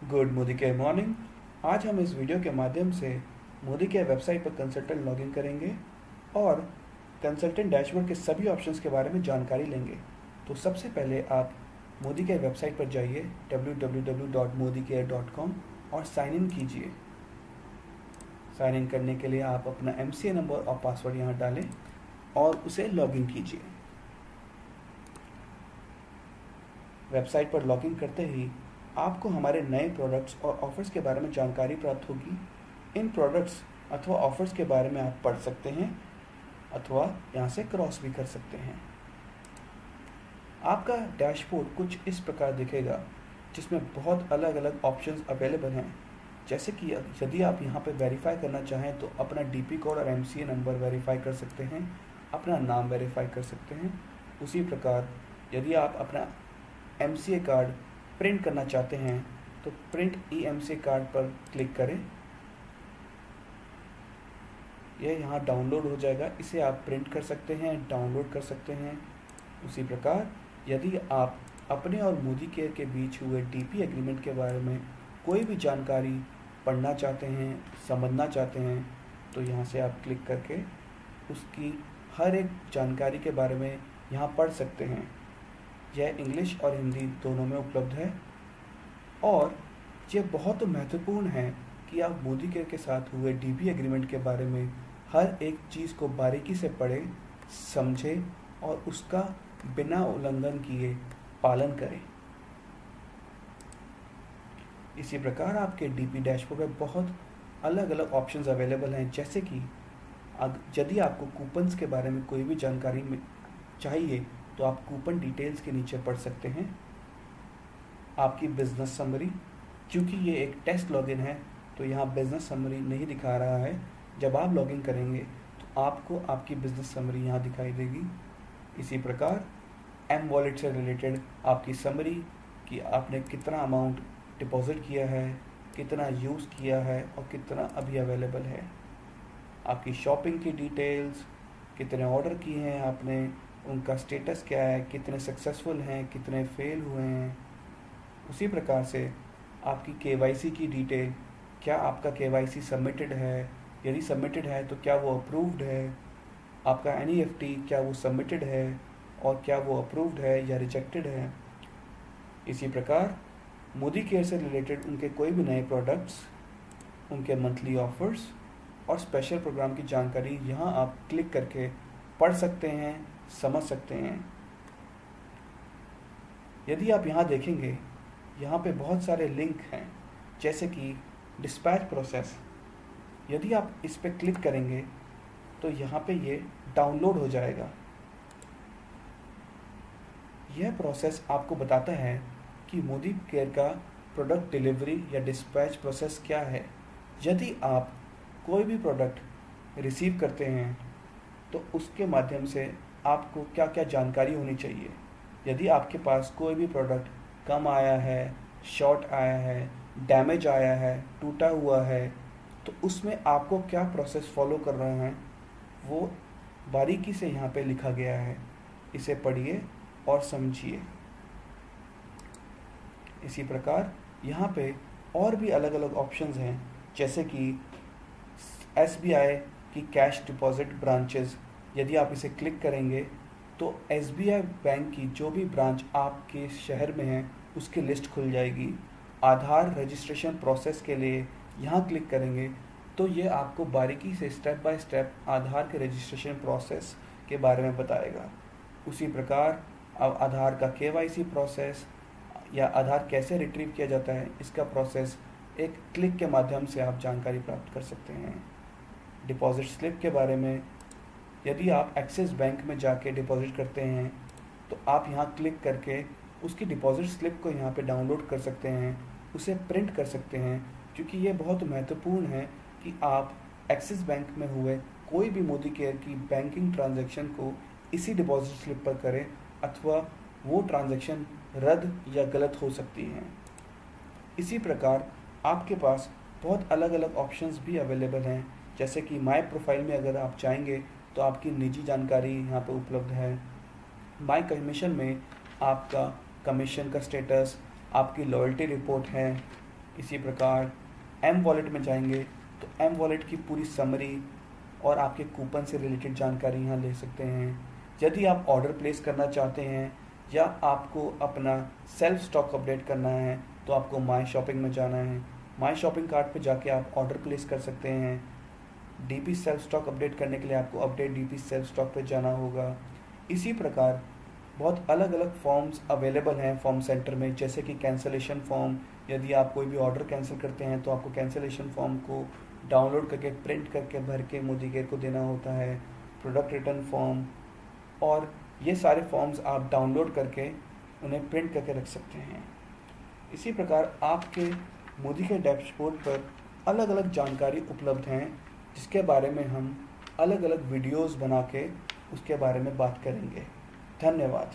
Good Modi care morning. आज हम इस वीडियो के माध्यम से मोदी केयर वेबसाइट पर कंसल्टेंट लॉगिन करेंगे और कंसल्टेंट डैशबोर्ड के सभी ऑप्शंस के बारे में जानकारी लेंगे। तो सबसे पहले आप मोदी केयर वेबसाइट पर जाइए www.modicare.com और साइन इन कीजिए। साइन इन करने के लिए आप अपना MCA नंबर और पासवर्ड यहाँ डालें और उसे लॉगिन कीजिए। वेबसाइट पर लॉगिन करते ही आपको हमारे नए प्रोडक्ट्स और ऑफ़र्स के बारे में जानकारी प्राप्त होगी। इन प्रोडक्ट्स अथवा ऑफ़र्स के बारे में आप पढ़ सकते हैं अथवा यहाँ से क्रॉस भी कर सकते हैं। आपका डैशबोर्ड कुछ इस प्रकार दिखेगा, जिसमें बहुत अलग अलग ऑप्शंस अवेलेबल हैं। जैसे कि यदि आप यहाँ पर वेरीफाई करना चाहें तो अपना DP कोड और MCA नंबर वेरीफाई कर सकते हैं, अपना नाम वेरीफाई कर सकते हैं। उसी प्रकार यदि आप अपना MCA कार्ड प्रिंट करना चाहते हैं तो प्रिंट MCA कार्ड पर क्लिक करें। यह यहाँ डाउनलोड हो जाएगा, इसे आप प्रिंट कर सकते हैं, डाउनलोड कर सकते हैं। उसी प्रकार यदि आप अपने और मोदी केयर के बीच हुए DP एग्रीमेंट के बारे में कोई भी जानकारी पढ़ना चाहते हैं, समझना चाहते हैं, तो यहाँ से आप क्लिक करके उसकी हर एक जानकारी के बारे में यहाँ पढ़ सकते हैं। यह इंग्लिश और हिंदी दोनों में उपलब्ध है और ये बहुत महत्वपूर्ण है कि आप मोदी केयर के साथ हुए DP एग्रीमेंट के बारे में हर एक चीज़ को बारीकी से पढ़ें, समझें और उसका बिना उल्लंघन किए पालन करें। इसी प्रकार आपके DP डैशबोर्ड में बहुत अलग अलग ऑप्शंस अवेलेबल हैं। जैसे कि यदि आपको कूपन्स के बारे में कोई भी जानकारी चाहिए तो आप कूपन डिटेल्स के नीचे पढ़ सकते हैं। आपकी बिजनेस समरी, क्योंकि ये एक टेस्ट लॉगिन है तो यहाँ बिजनेस समरी नहीं दिखा रहा है। जब आप लॉगिन करेंगे तो आपको आपकी बिजनेस समरी यहाँ दिखाई देगी। इसी प्रकार M वॉलेट से रिलेटेड आपकी समरी कि आपने कितना अमाउंट डिपॉजिट किया है, कितना यूज़ किया है और कितना अभी अवेलेबल है। आपकी शॉपिंग की डिटेल्स, कितने ऑर्डर किए हैं आपने, उनका स्टेटस क्या है, कितने सक्सेसफुल हैं, कितने फेल हुए हैं। उसी प्रकार से आपकी KYC की डिटेल, क्या आपका KYC सबमिटेड है, यदि सबमिटेड है तो क्या वो अप्रूव्ड है, आपका NEFT क्या वो सबमिटेड है और क्या वो अप्रूव्ड है या रिजेक्टेड है। इसी प्रकार मोदी केयर से रिलेटेड उनके कोई भी नए प्रोडक्ट्स, उनके मंथली ऑफर्स और स्पेशल प्रोग्राम की जानकारी यहाँ आप क्लिक करके पढ़ सकते हैं, समझ सकते हैं। यदि आप यहाँ देखेंगे, यहाँ पे बहुत सारे लिंक हैं, जैसे कि डिस्पैच प्रोसेस। यदि आप इस पर क्लिक करेंगे तो यहाँ पे ये डाउनलोड हो जाएगा। यह प्रोसेस आपको बताता है कि मोदी केयर का प्रोडक्ट डिलीवरी या डिस्पैच प्रोसेस क्या है। यदि आप कोई भी प्रोडक्ट रिसीव करते हैं तो उसके माध्यम से आपको क्या क्या जानकारी होनी चाहिए। यदि आपके पास कोई भी प्रोडक्ट कम आया है, शॉर्ट आया है, डैमेज आया है, टूटा हुआ है, तो उसमें आपको क्या प्रोसेस फॉलो कर रहे हैं वो बारीकी से यहाँ पे लिखा गया है। इसे पढ़िए और समझिए। इसी प्रकार यहाँ पे और भी अलग अलग ऑप्शंस हैं, जैसे कि SBI की कैश डिपॉजिट ब्रांचेस। यदि आप इसे क्लिक करेंगे तो SBI बैंक की जो भी ब्रांच आपके शहर में है उसकी लिस्ट खुल जाएगी। आधार रजिस्ट्रेशन प्रोसेस के लिए यहाँ क्लिक करेंगे तो ये आपको बारीकी से स्टेप बाय स्टेप आधार के रजिस्ट्रेशन प्रोसेस के बारे में बताएगा। उसी प्रकार अब आधार का KYC प्रोसेस या आधार कैसे रिट्रीव किया जाता है, इसका प्रोसेस एक क्लिक के माध्यम से आप जानकारी प्राप्त कर सकते हैं। डिपॉजिट स्लिप के बारे में, यदि आप एक्सिस बैंक में जाके डिपॉजिट करते हैं तो आप यहाँ क्लिक करके उसकी डिपॉजिट स्लिप को यहाँ पे डाउनलोड कर सकते हैं, उसे प्रिंट कर सकते हैं। क्योंकि ये बहुत महत्वपूर्ण है कि आप एक्सिस बैंक में हुए कोई भी मोदी केयर की बैंकिंग ट्रांजैक्शन को इसी डिपॉजिट स्लिप पर करें, अथवा वो ट्रांजैक्शन रद्द या गलत हो सकती हैं। इसी प्रकार आपके पास बहुत अलग अलग ऑप्शंस भी अवेलेबल हैं, जैसे कि माय प्रोफाइल में अगर आप चाहेंगे तो आपकी निजी जानकारी यहाँ पे उपलब्ध है। माय कमीशन में आपका कमीशन का स्टेटस, आपकी लॉयल्टी रिपोर्ट है, इसी प्रकार एम वॉलेट में जाएंगे तो एम वॉलेट की पूरी समरी और आपके कूपन से रिलेटेड जानकारी यहाँ ले सकते हैं। यदि आप ऑर्डर प्लेस करना चाहते हैं या आपको अपना सेल्फ स्टॉक अपडेट करना है तो आपको माई शॉपिंग में जाना है। माई शॉपिंग कार्ट पे जाके आप ऑर्डर प्लेस कर सकते हैं। डीपी सेल्फ स्टॉक अपडेट करने के लिए आपको अपडेट डीपी सेल्फ स्टॉक पे जाना होगा। इसी प्रकार बहुत अलग अलग फॉर्म्स अवेलेबल हैं फॉर्म सेंटर में, जैसे कि कैंसलेशन फॉर्म। यदि आप कोई भी ऑर्डर कैंसिल करते हैं तो आपको कैंसलेशन फॉर्म को डाउनलोड करके प्रिंट करके भर के मोदी केयर को देना होता है। प्रोडक्ट रिटर्न फॉर्म और ये सारे फॉर्म्स आप डाउनलोड करके उन्हें प्रिंट करके रख सकते हैं। इसी प्रकार आपके मोदी केयर डैशबोर्ड पर अलग अलग जानकारी उपलब्ध हैं, जिसके बारे में हम अलग अलग वीडियोस बना के उसके बारे में बात करेंगे। धन्यवाद।